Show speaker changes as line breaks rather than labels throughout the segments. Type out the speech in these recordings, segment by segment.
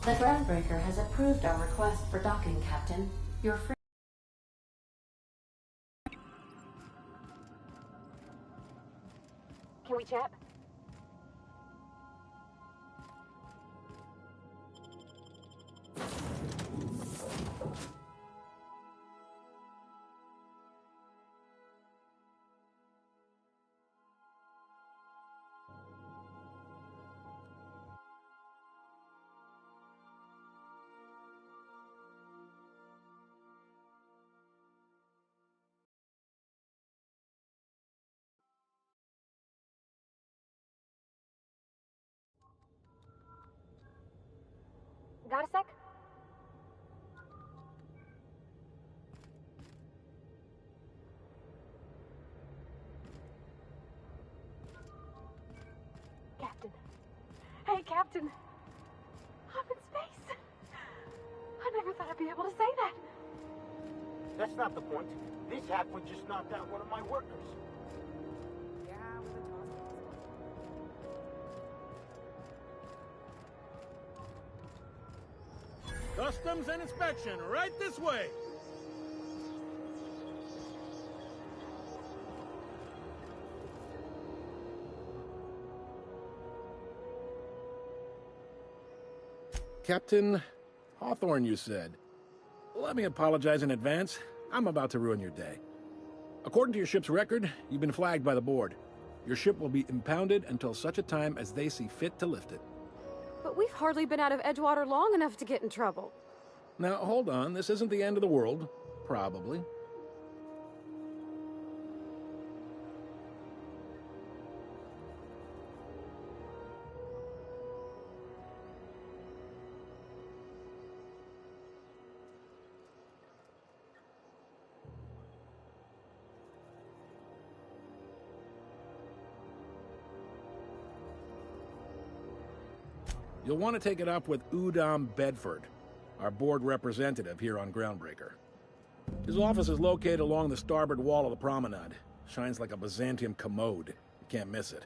The groundbreaker has approved our request for docking, Captain. You're free.
Can we chat? Got a sec? Captain. Hey, Captain. I'm in space. I never thought I'd be able to say that.
That's not the point. This halfwit just knocked out one of my workers.
Customs and inspection, right this way! Captain Hawthorne, you said. Let me apologize in advance. I'm about to ruin your day. According to your ship's record, you've been flagged by the board. Your ship will be impounded until such a time as they see fit to lift it.
But we've hardly been out of Edgewater long enough to get in trouble.
Now, hold on. This isn't the end of the world. Probably. You'll want to take it up with Udom Bedford, our board representative here on Groundbreaker. His office is located along the starboard wall of the promenade. Shines like a Byzantium commode. You can't miss it.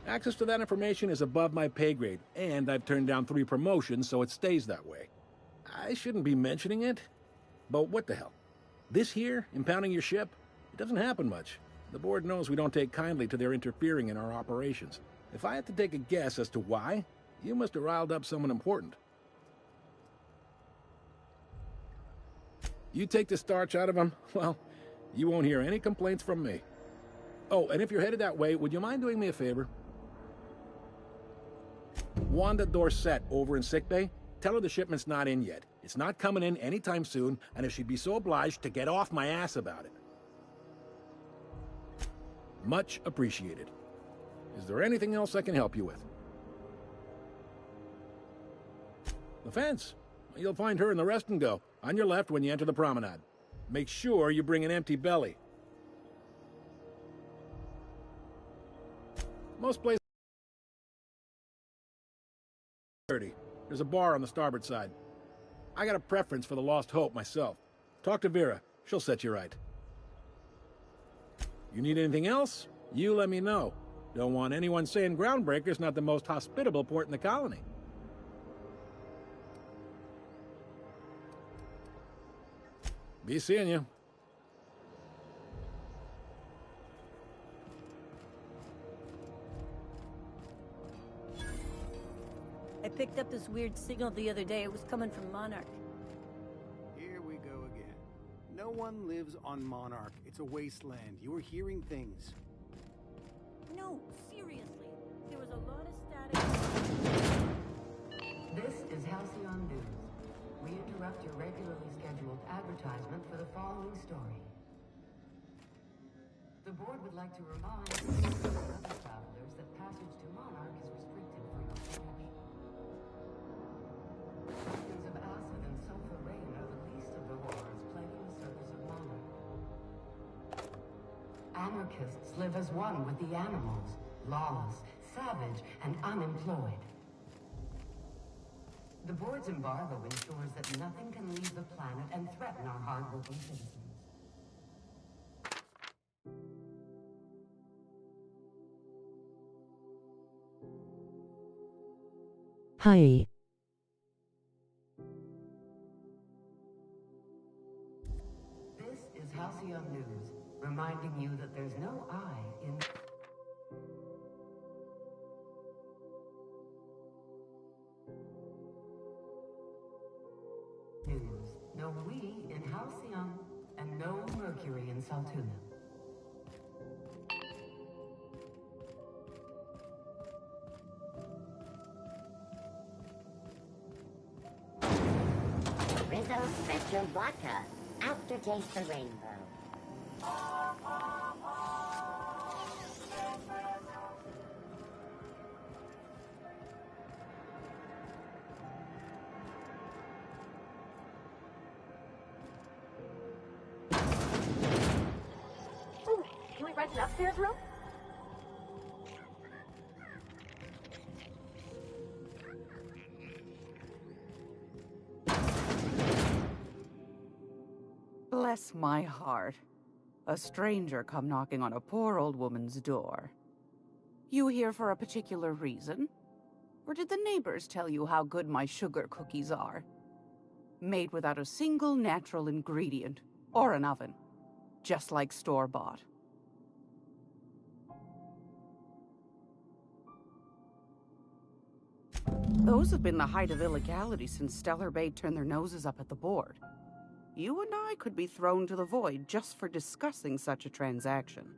Access to that information is above my pay grade, and I've turned down 3 promotions, so it stays that way. I shouldn't be mentioning it, but what the hell? This here, impounding your ship, it doesn't happen much. The board knows we don't take kindly to their interfering in our operations. If I had to take a guess as to why, you must have riled up someone important. You take the starch out of them, well, you won't hear any complaints from me. Oh, and if you're headed that way, would you mind doing me a favor? Wanda Dorset over in sickbay, tell her the shipment's not in yet. It's not coming in anytime soon, and if she'd be so obliged to get off my ass about it. Much appreciated. Is there anything else I can help you with? The fence. You'll find her in the rest and go, on your left when you enter the promenade. Make sure you bring an empty belly. Most places dirty. There's a bar on the starboard side. I got a preference for the Lost Hope myself. Talk to Vera. She'll set you right. You need anything else? You let me know. Don't want anyone saying Groundbreaker's not the most hospitable port in the colony. Be seeing you.
I picked up this weird signal the other day. It was coming from Monarch.
Here we go again. No one lives on Monarch. It's a wasteland. You're hearing things.
No, seriously. There was a lot of static.
This is Halcyon News. We interrupt your regularly scheduled advertisement for the following story. The board would like to remind other travelers that passage to Monarch is restricted for your protection. Tokens of acid and sulfur rain are the least of the horrors plaguing the surface of Monarch. Anarchists live as one with the animals, lawless, savage, and unemployed. The board's embargo ensures that nothing can leave the planet and threaten our hardworking citizens. Hi. This is Halcyon News, reminding you that there's no I in news, no we in Halcyon, and no Mercury in Saltuna.
Rizzo Special Vodka. Aftertaste the rainbow.
Ooh, can we rent an upstairs room?
Bless my heart. A stranger come knocking on a poor old woman's door. You here for a particular reason? Or did the neighbors tell you how good my sugar cookies are? Made without a single natural ingredient, or an oven. Just like store-bought. Those have been the height of illegality since Stellar Bay turned their noses up at the board. You and I could be thrown to the void just for discussing such a transaction.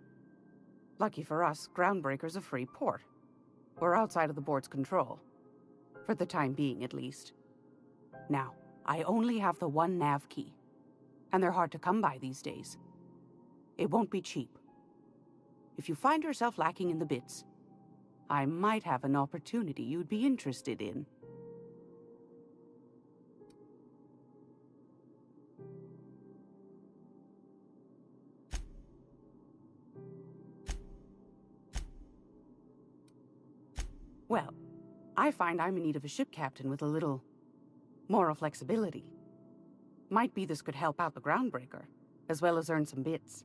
Lucky for us, Groundbreaker's a free port. We're outside of the board's control. For the time being, at least. Now, I only have the one nav key. And they're hard to come by these days. It won't be cheap. If you find yourself lacking in the bits, I might have an opportunity you'd be interested in. Well, I find I'm in need of a ship captain with a little moral flexibility. Might be this could help out the Groundbreaker, as well as earn some bits.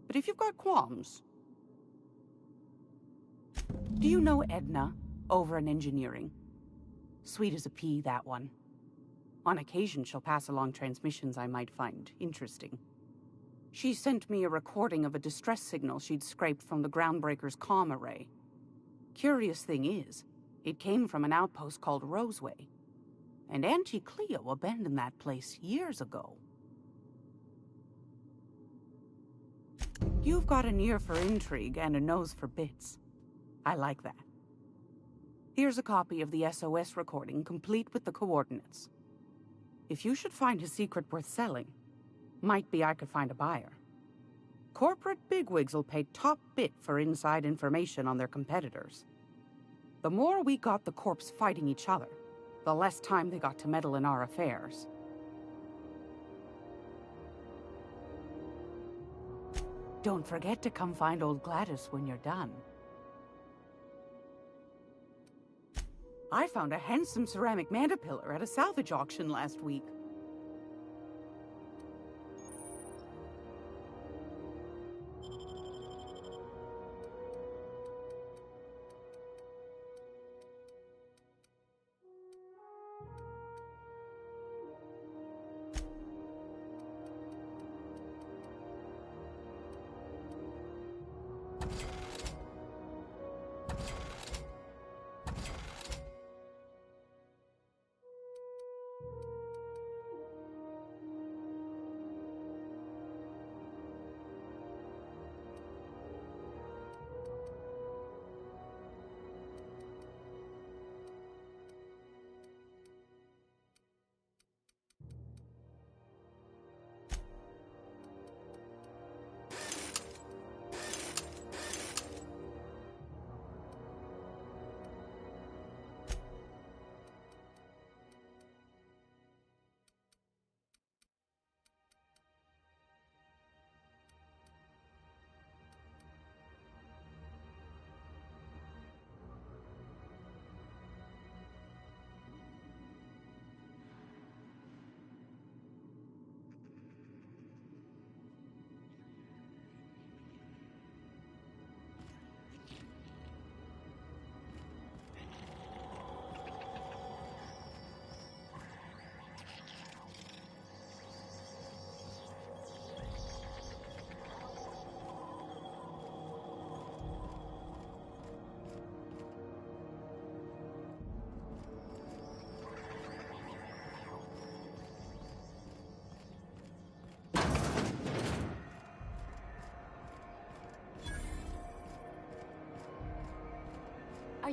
But if you've got qualms... Do you know Edna, over in engineering? Sweet as a pea, that one. On occasion, she'll pass along transmissions I might find interesting. She sent me a recording of a distress signal she'd scraped from the Groundbreaker's comm array. Curious thing is, it came from an outpost called Roseway. And Auntie Cleo abandoned that place years ago. You've got an ear for intrigue and a nose for bits. I like that. Here's a copy of the SOS recording, complete with the coordinates. If you should find a secret worth selling, might be I could find a buyer. Corporate bigwigs will pay top bit for inside information on their competitors. The more we got the corps fighting each other, the less time they got to meddle in our affairs. Don't forget to come find old Gladys when you're done. I found a handsome ceramic mandapillar at a salvage auction last week.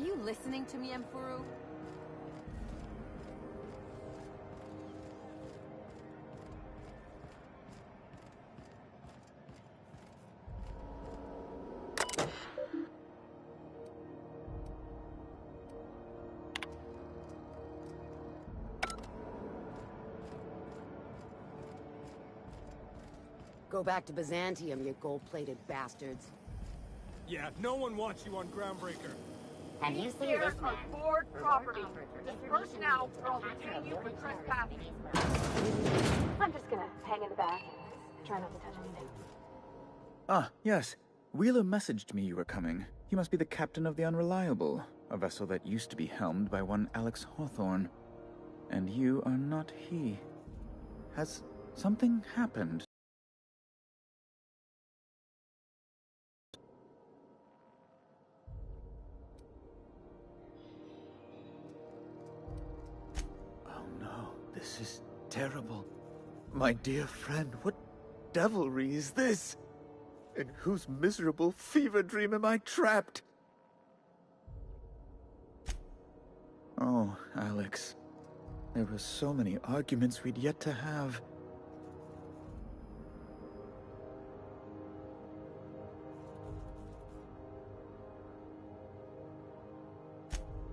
you listening to me, Emfuru?
Go back to Byzantium, you gold-plated bastards.
Yeah, no one wants you on Groundbreaker.
Have you seen this man?
Board property. Disperse now, or I'll detain you for trespassing. I'm just gonna hang in the back and try not to touch anything.
Ah, yes. Wheeler messaged me you were coming. He must be the captain of the Unreliable, a vessel that used to be helmed by one Alex Hawthorne. And you are not he. Has something happened? Oh no, this is terrible. My dear friend, what devilry is this? In whose miserable fever dream am I trapped? Oh, Alex. There were so many arguments we'd yet to have.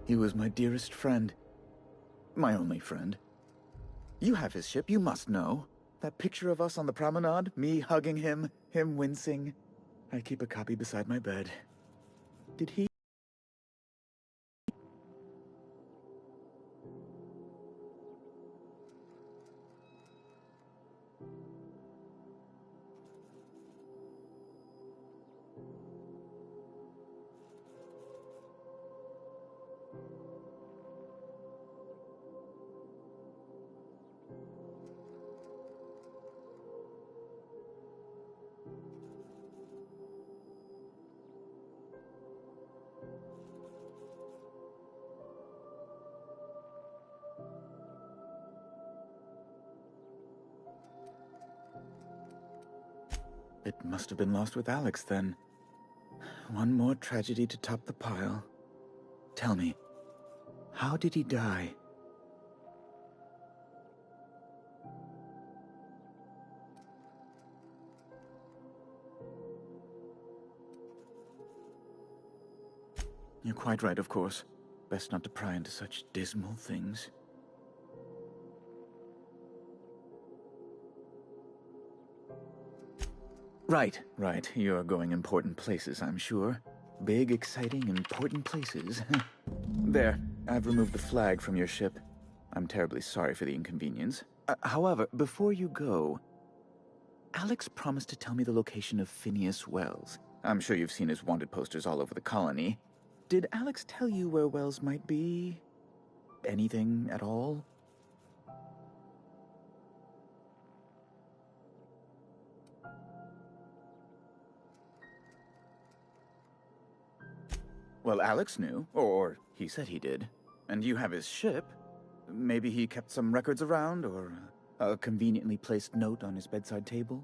He was my dearest friend. My only friend. You have his ship, you must know. That picture of us on the promenade, me hugging him, him wincing. I keep a copy beside my bed. Did he? It must have been lost with Alex, then. One more tragedy to top the pile. Tell me, how did he die? You're quite right, of course. Best not to pry into such dismal things. Right. You're going important places, I'm sure. Big, exciting, important places. There, I've removed the flag from your ship. I'm terribly sorry for the inconvenience. However, before you go, Alex promised to tell me the location of Phineas Wells. I'm sure you've seen his wanted posters all over the colony. Did Alex tell you where Wells might be? Anything at all? Well, Alex knew, or he said he did. And you have his ship. Maybe he kept some records around, or a conveniently placed note on his bedside table?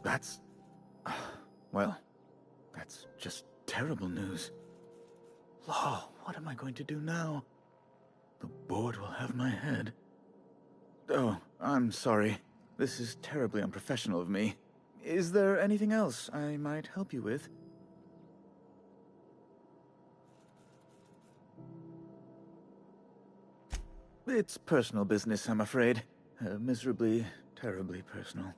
That's... well, that's just terrible news. Law, what am I going to do now? The board will have my head. Oh, I'm sorry. This is terribly unprofessional of me. Is there anything else I might help you with? It's personal business, I'm afraid. Miserably, terribly personal.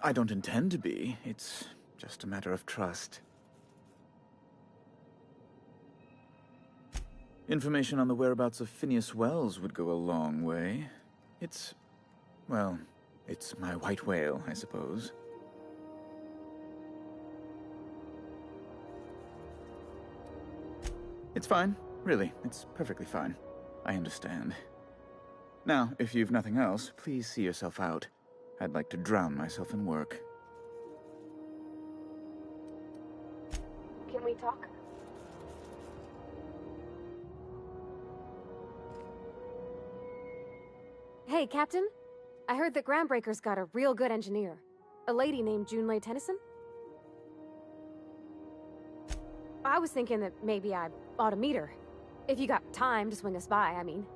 I don't intend to be. It's just a matter of trust. Information on the whereabouts of Phineas Wells would go a long way. Well, it's my white whale, I suppose. It's fine. Really, it's perfectly fine. I understand. Now, if you've nothing else, please see yourself out. I'd like to drown myself in work.
Can we talk? Hey, Captain. I heard that Groundbreaker's got a real good engineer. A lady named Junlei Tennyson? I was thinking that maybe I ought to meet her. If you got time to swing us by, I mean.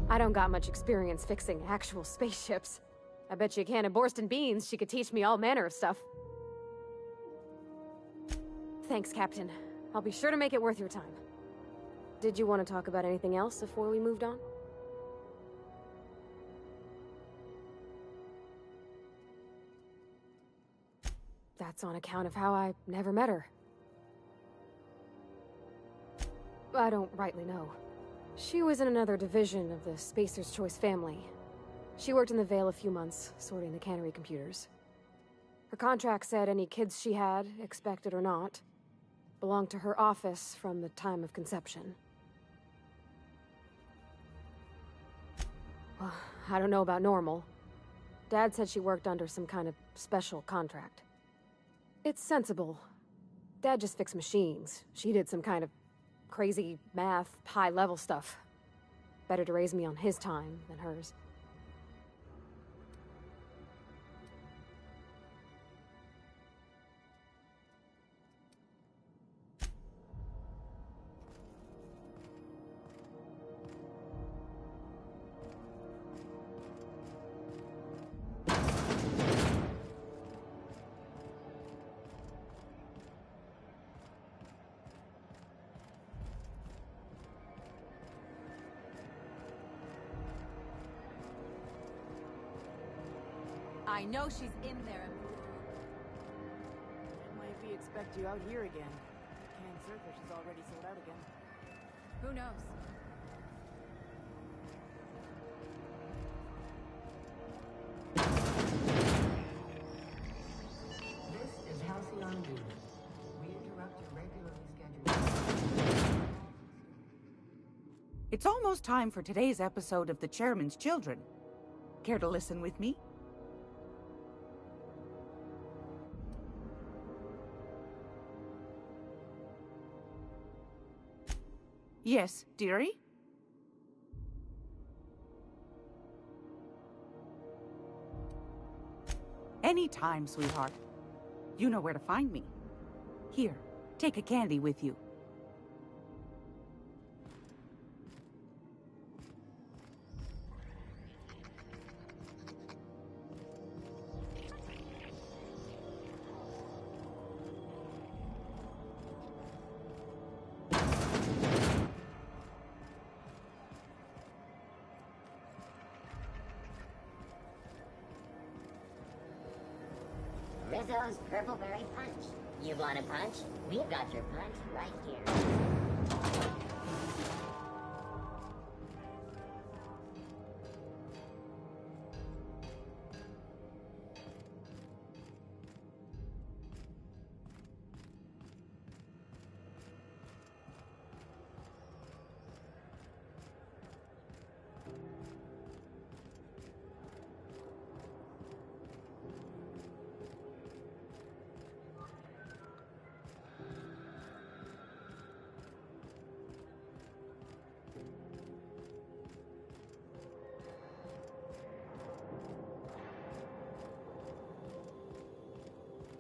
I don't got much experience fixing actual spaceships. I bet you a can of Borston beans she could teach me all manner of stuff. Thanks, Captain. I'll be sure to make it worth your time. Did you want to talk about anything else before we moved on? That's on account of how I never met her. I don't rightly know. She was in another division of the Spacer's Choice family. She worked in the Vale a few months, sorting the cannery computers. Her contract said any kids she had, expected or not, belonged to her office from the time of conception. Well, I don't know about normal. Dad said she worked under some kind of special contract. It's sensible. Dad just fixed machines. She did some kind of crazy math, high-level stuff. Better to raise me on his time than hers.
I know she's in there.
Why we expect you out here again? Canned surfish is already sold out again.
Who knows?
This is Halcyon News. We interrupt your regularly scheduled...
It's almost time for today's episode of The Chairman's Children. Care to listen with me? Yes, dearie? Anytime, sweetheart. You know where to find me. Here, take a candy with you.
Rizzo's Purple Berry Punch. You want a punch? We've got your punch right here.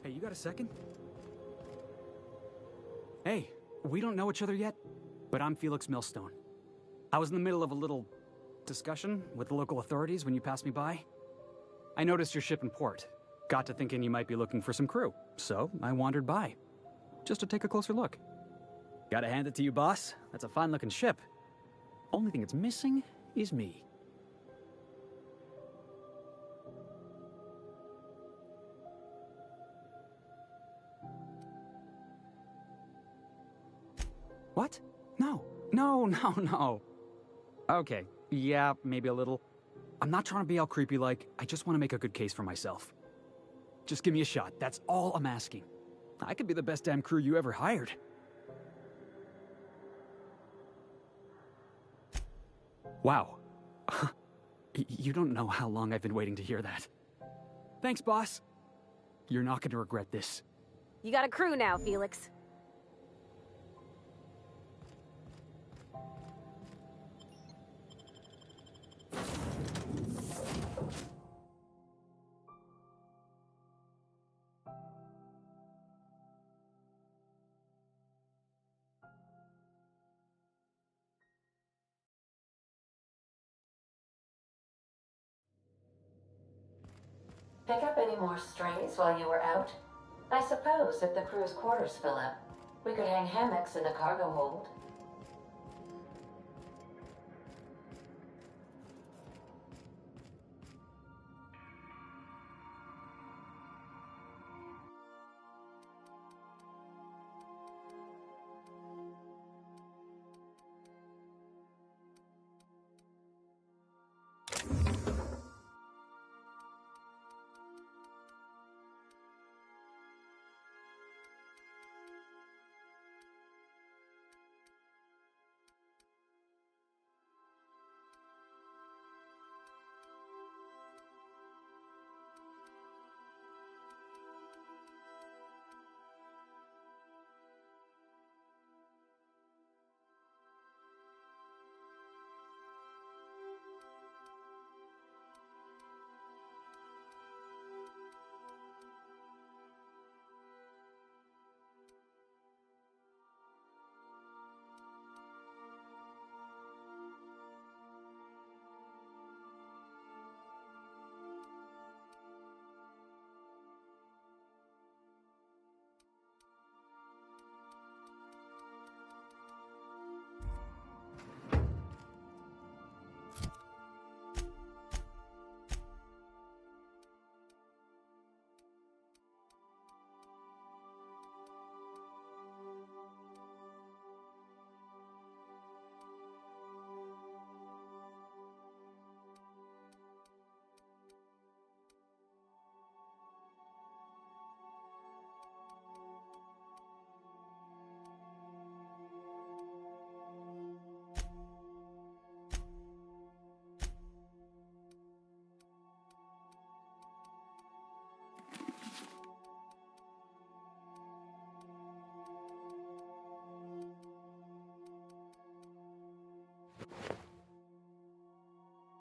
Hey, you got a second? Hey, we don't know each other yet, but I'm Felix Millstone. I was in the middle of a little discussion with the local authorities when you passed me by. I noticed your ship in port. Got to thinking you might be looking for some crew, so I wandered by, just to take a closer look. Gotta hand it to you, boss. That's a fine-looking ship. Only thing it's missing is me. What? No, No, no, no. Okay, yeah, maybe a little. I'm not trying to be all creepy like, I just want to make a good case for myself. Just give me a shot, that's all I'm asking. I could be the best damn crew you ever hired. Wow. You don't know how long I've been waiting to hear that. Thanks, boss. You're not going to regret this.
You got a crew now, Felix.
Pick up any more strays while you were out? I suppose if the crew's quarters fill up, we could hang hammocks in the cargo hold.